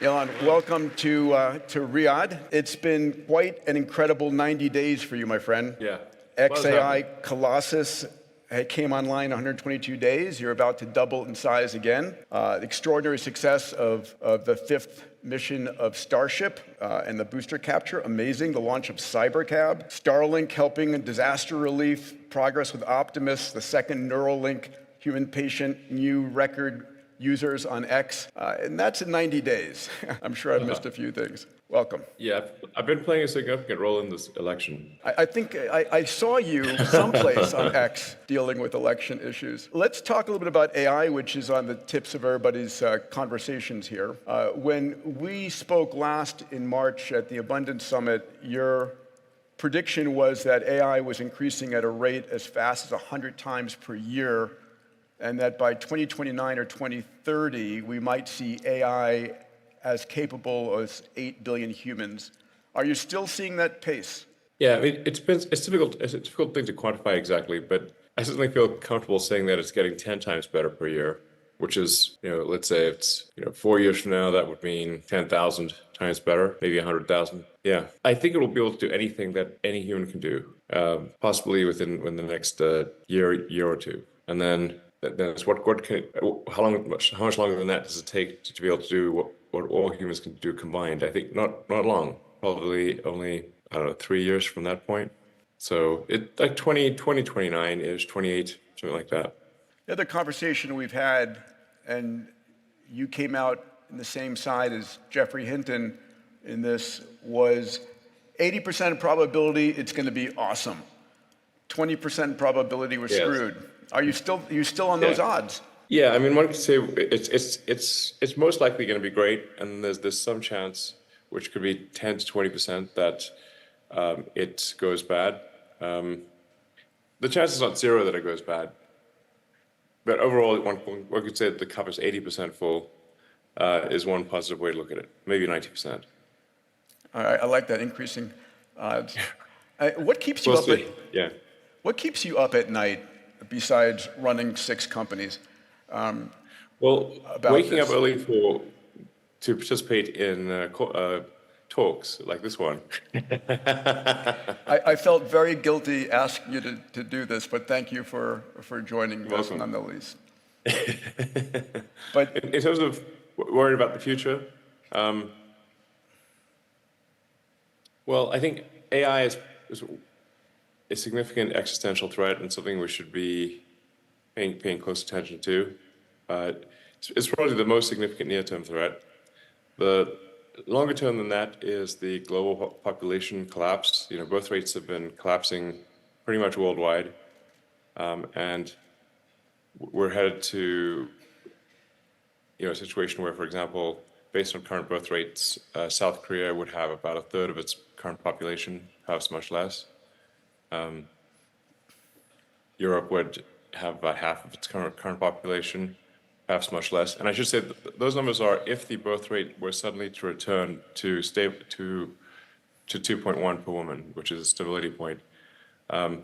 Elon, welcome to Riyadh. It's been quite an incredible 90 days for you, my friend. Yeah. XAI Colossus came online in 122 days. You're about to double in size again. The extraordinary success of the fifth mission of Starship and the booster capture, amazing. The launch of Cybercab, Starlink helping in disaster relief, progress with Optimus, the second Neuralink human patient, new record users on X, and that's in 90 days. I'm sure I've missed a few things. Welcome. Yeah, I've been playing a significant role in this election. I think I saw you someplace on X dealing with election issues. Let's talk a little bit about AI, which is on the tips of everybody's conversations here. When we spoke last in March at the Abundance Summit, your prediction was that AI was increasing at a rate as fast as 100 times per year, and that by 2029 or 2030, we might see AI as capable as 8 billion humans. Are you still seeing that pace? Yeah, I mean, it's difficult. It's a difficult thing to quantify exactly, but I certainly feel comfortable saying that it's getting 10 times better per year, which is, let's say it's, 4 years from now, that would mean 10,000 times better, maybe 100,000. Yeah, I think it will be able to do anything that any human can do, possibly within the next year or two, and then. That's how much longer than that does it take to be able to do what all humans can do combined? I think not long, probably only, 3 years from that point. So it like 2029-ish, 28, something like that. The other conversation we've had, and you came out in the same side as Jeffrey Hinton in this, was 80% probability it's going to be awesome. 20% probability we're screwed. Are you still on those odds? Yeah, I mean, one could say it's most likely going to be great, and there's some chance, which could be 10 to 20%, that it goes bad. The chance is not zero that it goes bad, but overall, one could say that the cup is 80% full is one positive way to look at it. Maybe 90%. All right, I like that increasing odds. What keeps you What keeps you up at night? Besides running 6 companies? Waking up early to participate in talks like this one. I felt very guilty asking you to do this, but thank you for joining us nonetheless. But in terms of worrying about the future, I think AI is a significant existential threat and something we should be paying close attention to. It's probably the most significant near-term threat. The longer term than that is the global population collapse. Birth rates have been collapsing pretty much worldwide, and we're headed to a situation where, for example, based on current birth rates, South Korea would have about a third of its current population, perhaps much less. Europe would have about half of its current population, perhaps much less. And I should say those numbers are if the birth rate were suddenly to return to 2.1 per woman, which is a stability point,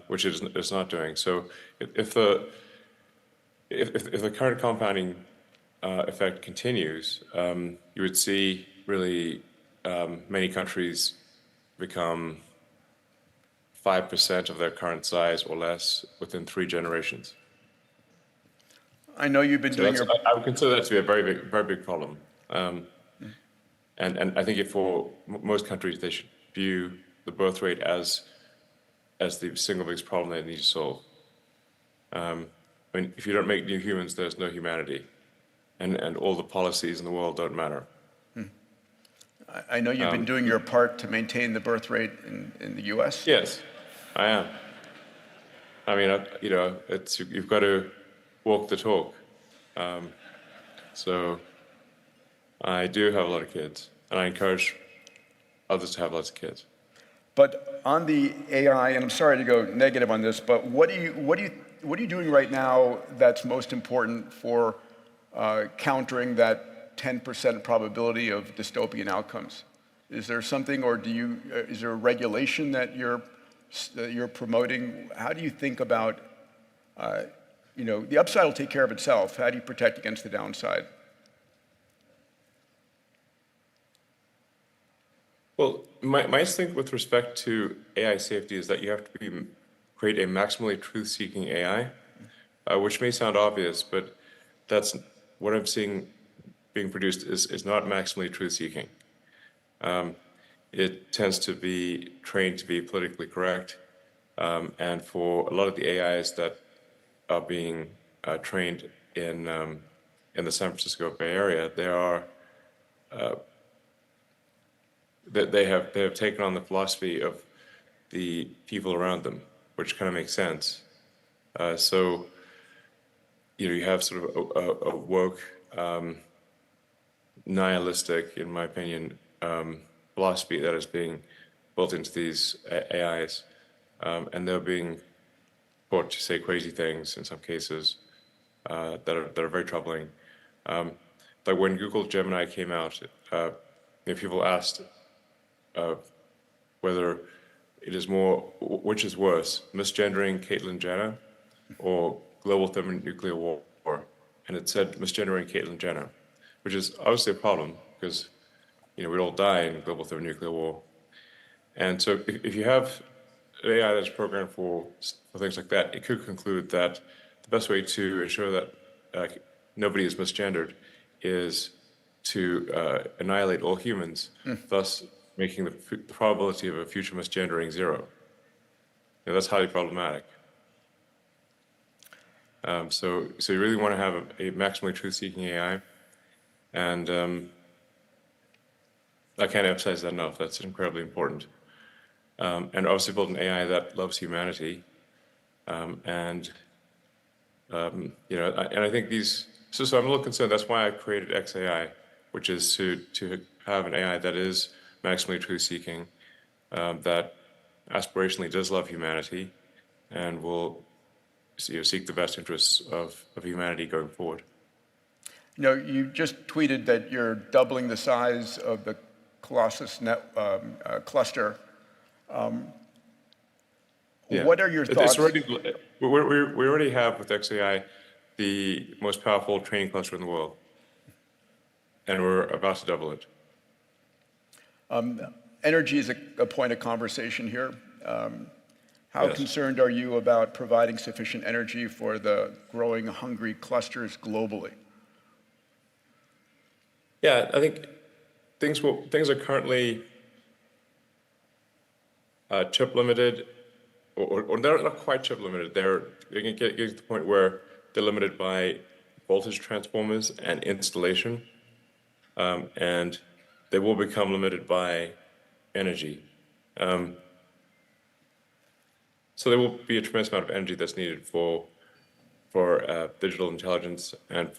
which it's not doing. So if the current compounding effect continues, you would see really many countries become 5% of their current size or less within 3 generations. I know you've been doing I would consider that to be a very big problem. And I think for most countries, they should view the birth rate as the single biggest problem they need to solve. I mean, if you don't make new humans, there's no humanity. And all the policies in the world don't matter. I know you've been doing your part to maintain the birth rate in the U.S. Yes, I am. I mean, you've got to walk the talk. So I do have a lot of kids, and I encourage others to have lots of kids. But on the AI, and I'm sorry to go negative on this, but what are you doing right now that's most important for countering that 10% probability of dystopian outcomes? Is there something, or is there a regulation that you're promoting? How do you think about, the upside will take care of itself. How do you protect against the downside? Well, my instinct with respect to AI safety is that you have to create a maximally truth-seeking AI, which may sound obvious, but that's what I'm seeing being produced is not maximally truth-seeking. It tends to be trained to be politically correct, and for a lot of the AIs that are being trained in the San Francisco Bay Area, they have taken on the philosophy of the people around them, which kind of makes sense. So you have sort of a woke, nihilistic, in my opinion, philosophy that is being built into these AIs, and they're being taught to say crazy things in some cases that are very troubling. Like when Google Gemini came out, people asked whether which is worse, misgendering Caitlyn Jenner or global thermonuclear war, and it said misgendering Caitlyn Jenner, which is obviously a problem because we'd all die in global thermonuclear war. And so if you have an AI that's programmed for things like that, it could conclude that the best way to ensure that nobody is misgendered is to annihilate all humans, thus making the probability of a future misgendering zero. That's highly problematic. So you really want to have a maximally truth-seeking AI, and I can't emphasize that enough. That's incredibly important. And obviously build an AI that loves humanity, and I think these. So I'm a little concerned. That's why I created XAI, which is to have an AI that is maximally truth-seeking, that aspirationally does love humanity, and will seek the best interests of humanity going forward. You just tweeted that you're doubling the size of the Colossus cluster. What are your thoughts? We already have with XAI the most powerful training cluster in the world, and we're about to double it. Energy is a point of conversation here. How concerned are you about providing sufficient energy for the growing hungry clusters globally? Yeah, I think things are currently chip limited, or they're not quite chip limited. They're getting to the point where they're limited by voltage transformers and installation, and they will become limited by energy. So there will be a tremendous amount of energy that's needed for digital intelligence and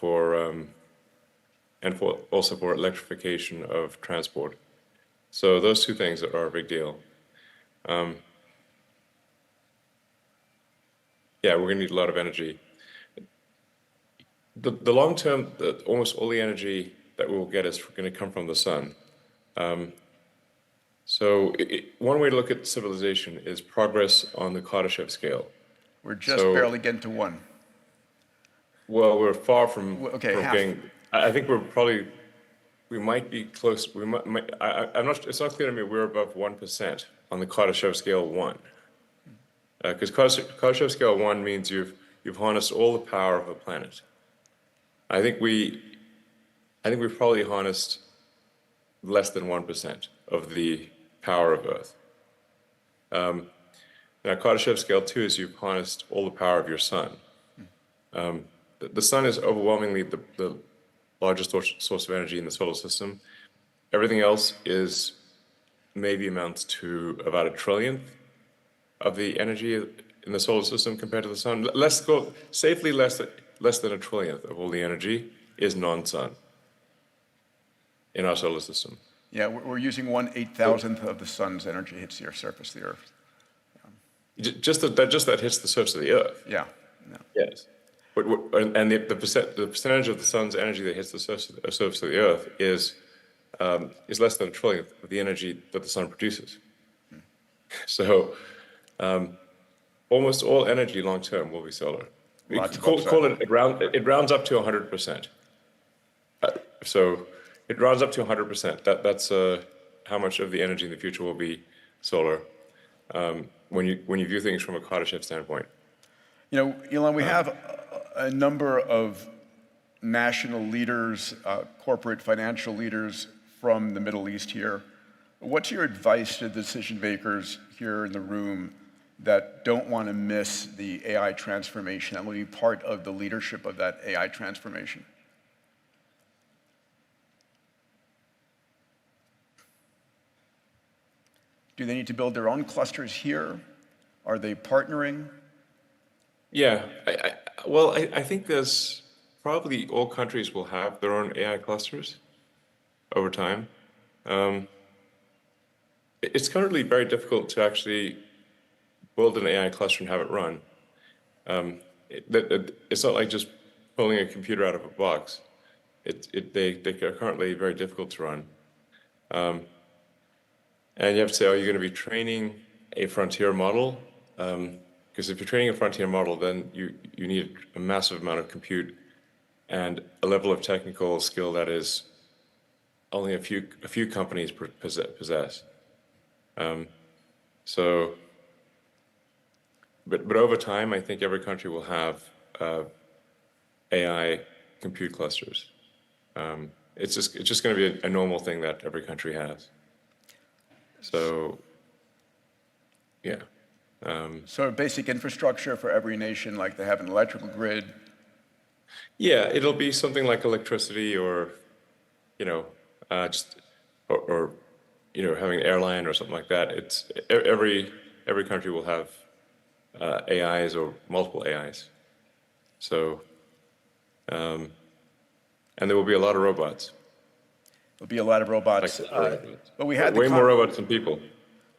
also for electrification of transport. So those two things are a big deal. We're going to need a lot of energy. The long term, almost all the energy that we'll get is going to come from the sun. So one way to look at civilization is progress on the Kardashev scale. We're just barely getting to one. Well, we're far from half. getting. I think we might be close. I'm not. It's not clear to me we're above 1% on the Kardashev scale 1. Because Kardashev scale 1 means you've harnessed all the power of the planet. I think we've probably harnessed less than 1% of the power of Earth. Now, Kardashev scale 2 is you've harnessed all the power of your sun. The sun is overwhelmingly the largest source of energy in the solar system. Everything else is maybe amounts to about 1/trillionth of the energy in the solar system compared to the sun. Safely less than 1/trillionth of all the energy is non-sun in our solar system. Yeah, we're using 1/8000th of the sun's energy hits the surface of the Earth. Just that hits the surface of the Earth. Yeah. Yes. And the percentage of the sun's energy that hits the surface of the Earth is less than 1/trillionth of the energy that the sun produces. So almost all energy long term will be solar. It rounds up to 100%. So it rounds up to 100%. how much of the energy in the future will be solar, when you view things from a Kardashev standpoint. You know, Elon, we have a number of national leaders, corporate financial leaders from the Middle East here. What's your advice to decision makers here in the room that don't want to miss the AI transformation, that will be part of the leadership of that AI transformation? Do they need to build their own clusters here? Are they partnering? Yeah, I think there's probably all countries will have their own AI clusters over time. It's currently very difficult to actually build an AI cluster and have it run. It's not like just pulling a computer out of a box. They are currently very difficult to run. And you have to say, are you going to be training a frontier model? Because if you're training a frontier model, then you need a massive amount of compute and a level of technical skill that is only a few companies possess. But over time, I think every country will have AI compute clusters. It's just going to be a normal thing that every country has. So, yeah. So basic infrastructure for every nation, like they have an electrical grid. Yeah, it'll be something like electricity, or just or having an airline or something like that. It's every country will have AIs or multiple AIs. So, and there will be a lot of robots. There'll be a lot of robots. But we had way more robots than people.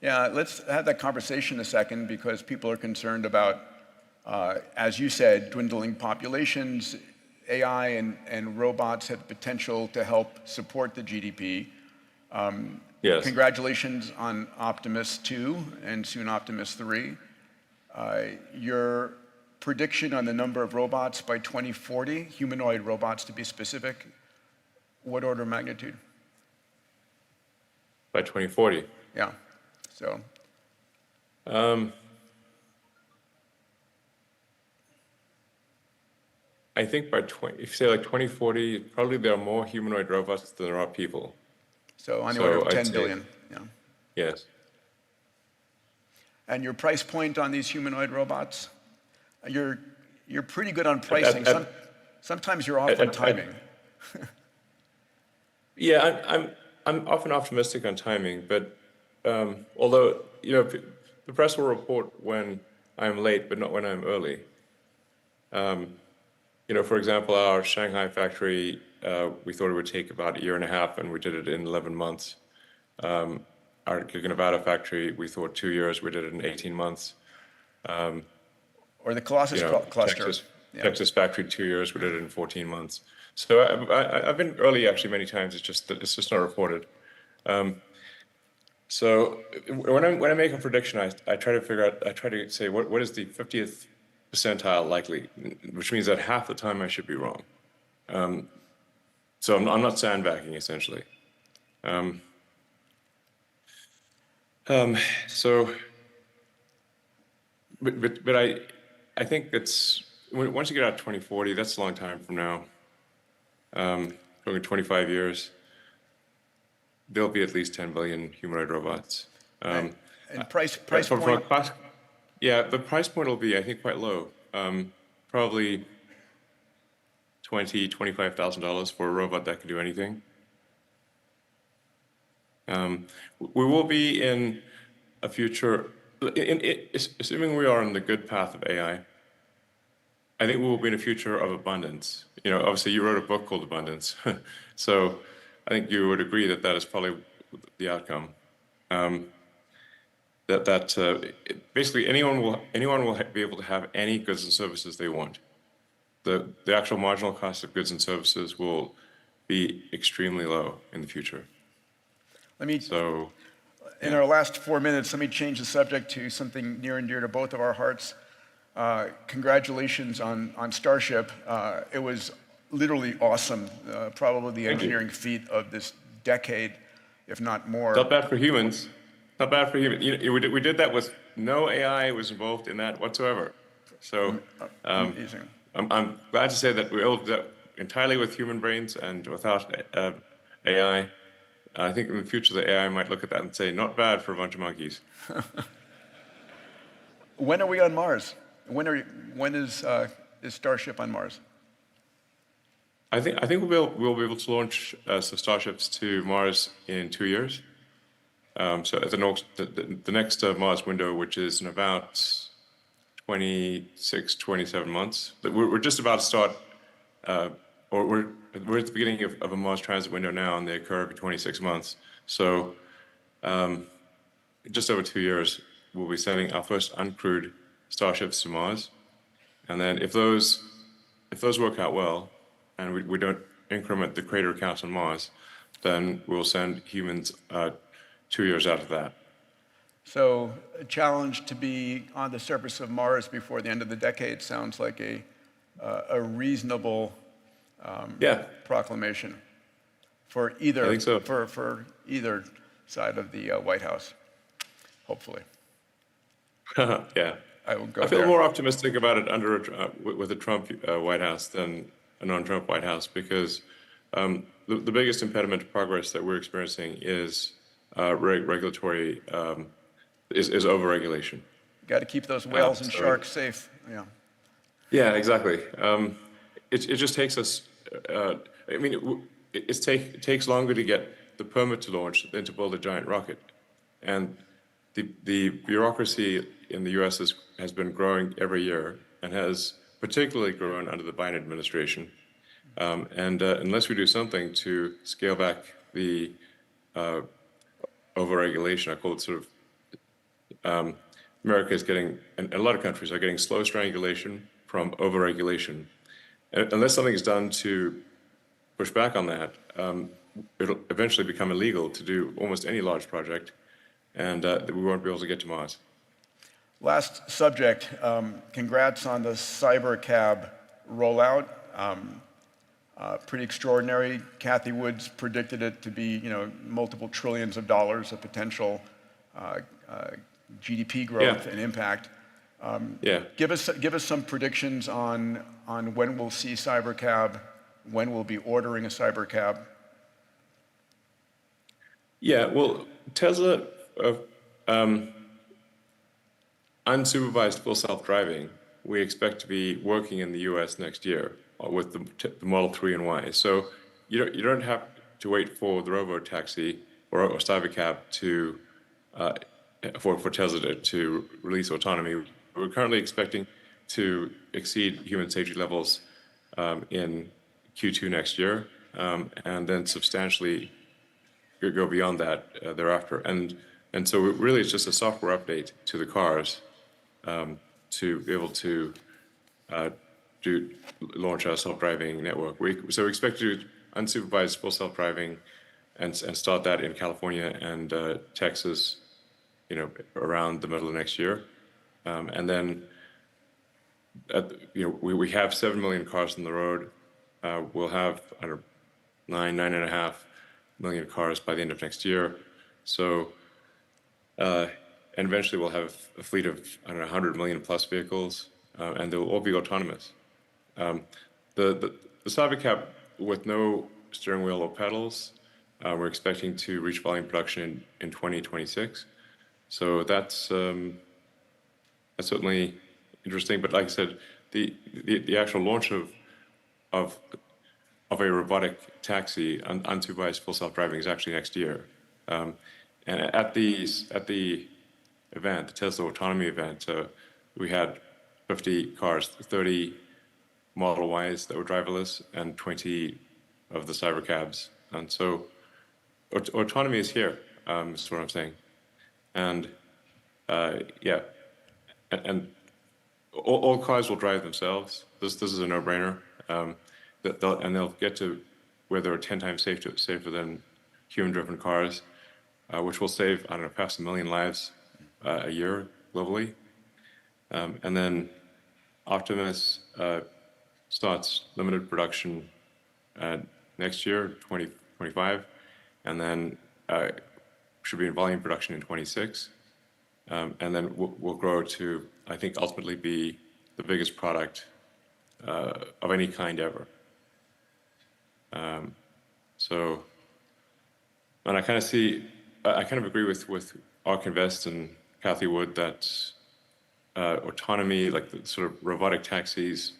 Yeah, let's have that conversation a second, because people are concerned about, as you said, dwindling populations. AI and robots have the potential to help support the GDP. Yes. Congratulations on Optimus 2 and soon Optimus 3. Your prediction on the number of robots by 2040, humanoid robots to be specific, what order of magnitude? By 2040. Yeah, so. I think if you say like 2040, probably there are more humanoid robots than there are people. So on the order of 10 billion, yeah. Yes. And your price point on these humanoid robots? You're pretty good on pricing. Sometimes you're off on timing. Yeah, I'm often optimistic on timing, but although the press will report when I'm late, but not when I'm early. For example, our Shanghai factory, we thought it would take about a year and a half, and we did it in 11 months. Our Nevada factory, we thought 2 years, we did it in 18 months. Or the Colossus cluster. Texas factory, 2 years, we did it in 14 months. So I've been early actually many times. It's just not reported. So when I make a prediction, I try to say what is the 50th percentile likely, which means that half the time I should be wrong. So I'm not sandbagging essentially. But I think that's once you get out 2040, that's a long time from now. Going 25 years, there'll be at least 10 billion humanoid robots. And price point? Yeah, the price point will be, I think, quite low. Probably $25,000 for a robot that can do anything. We will be in a future, assuming we are on the good path of AI, I think we will be in a future of abundance. Obviously you wrote a book called Abundance, so I think you would agree that is probably the outcome. Basically anyone will be able to have any goods and services they want. The actual marginal cost of goods and services will be extremely low in the future. In our last 4 minutes, let me change the subject to something near and dear to both of our hearts. Congratulations on Starship. It was literally awesome, probably the engineering feat of this decade. if not more. Not bad for humans. Not bad for humans. You know, we did that with no AI was involved in that whatsoever. So Amazing. I'm glad to say that we able to do that entirely with human brains and without AI. I think in the future the AI might look at that and say, not bad for a bunch of monkeys. When are we on Mars? When is Starship on Mars? I think we'll be able to launch some starships to Mars in 2 years. So at the next Mars window, which is in about 26, 27 months, but we're just about to start, or we're at the beginning of a Mars transit window now, and they occur every 26 months. So just over 2 years, we'll be sending our first uncrewed starships to Mars, and then if those work out well, and we don't increment the crater count on Mars, then we'll send humans 2 years after that. So a challenge to be on the surface of Mars before the end of the decade sounds like a reasonable proclamation for either I think so. for either side of the White House, hopefully. Yeah. I will go I feel there. more optimistic about it with a Trump White House than a non-Trump White House, because the biggest impediment to progress that we're experiencing is regulatory is overregulation. Got to keep those whales and so- sharks safe. Yeah. Yeah, exactly. It just takes us. I mean, it takes longer to get the permit to launch than to build a giant rocket, and the bureaucracy in the U.S. has been growing every year and has particularly grown under the Biden administration. And unless we do something to scale back the overregulation, I call it sort of, America is getting, and a lot of countries are getting slow strangulation from overregulation. And unless something is done to push back on that, it'll eventually become illegal to do almost any large project, and we won't be able to get to Mars. Last subject. Congrats on the Cybercab rollout. Pretty extraordinary. Kathy Woods predicted it to be, multiple trillions of dollars of potential GDP growth and impact. Give us some predictions on when we'll see Cybercab, when we'll be ordering a Cybercab. Yeah, well, Tesla, unsupervised full self-driving, we expect to be working in the U.S. next year with the Model 3 and Y. So you don't have to wait for the robo-taxi or Cybercab to for Tesla to release autonomy. We're currently expecting to exceed human safety levels in Q2 next year, and then substantially go beyond that thereafter. And so really it's just a software update to the cars to be able to launch our self-driving network. So we expect to do unsupervised full self-driving and start that in California and Texas, around the middle of next year. And then, we have 7 million cars on the road. We'll have 9.5 million cars by the end of next year. So, and eventually we'll have a fleet of 100 million plus vehicles, and they'll all be autonomous. The Cybercab with no steering wheel or pedals, we're expecting to reach volume production in 2026. So that's certainly interesting. But like I said, the actual launch of a robotic taxi, unsupervised full self-driving, is actually next year. And at the event, the Tesla Autonomy event, we had 50 cars, 30 Model Ys that were driverless, and 20 of the Cybercabs. And so autonomy is here, is what I'm saying. And and all cars will drive themselves. This is a no-brainer. And they'll get to where they're 10 times safer than human-driven cars, which will save, past 1 million lives a year globally. And then Optimus starts limited production next year, 2025, and then should be in volume production in 26. And then we'll grow to, I think, ultimately be the biggest product of any kind ever. So, and I kind of agree with Ark Invest and Kathy Wood that autonomy, like the sort of robotic taxis,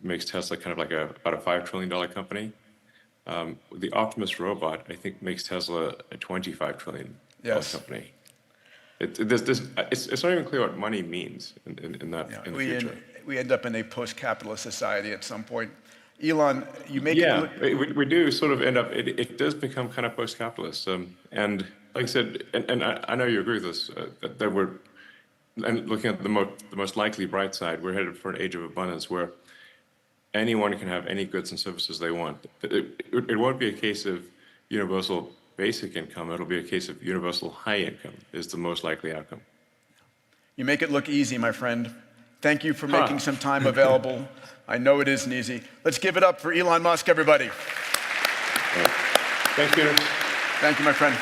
makes Tesla kind of like about a $5 trillion company. The Optimus robot, I think, makes Tesla a $25 trillion company. It's not even clear what money means in the future. We end up in a post-capitalist society at some point. Elon, you make it look... we do sort of end up, it does become kind of post-capitalist. And like I said, and I know you agree with this, that we're, and looking at the most likely bright side, we're headed for an age of abundance where anyone can have any goods and services they want. It won't be a case of universal basic income. It'll be a case of universal high income is the most likely outcome. You make it look easy, my friend. Thank you for making some time available. I know it isn't easy. Let's give it up for Elon Musk, everybody. Thanks, Peter. Thank you, my friend.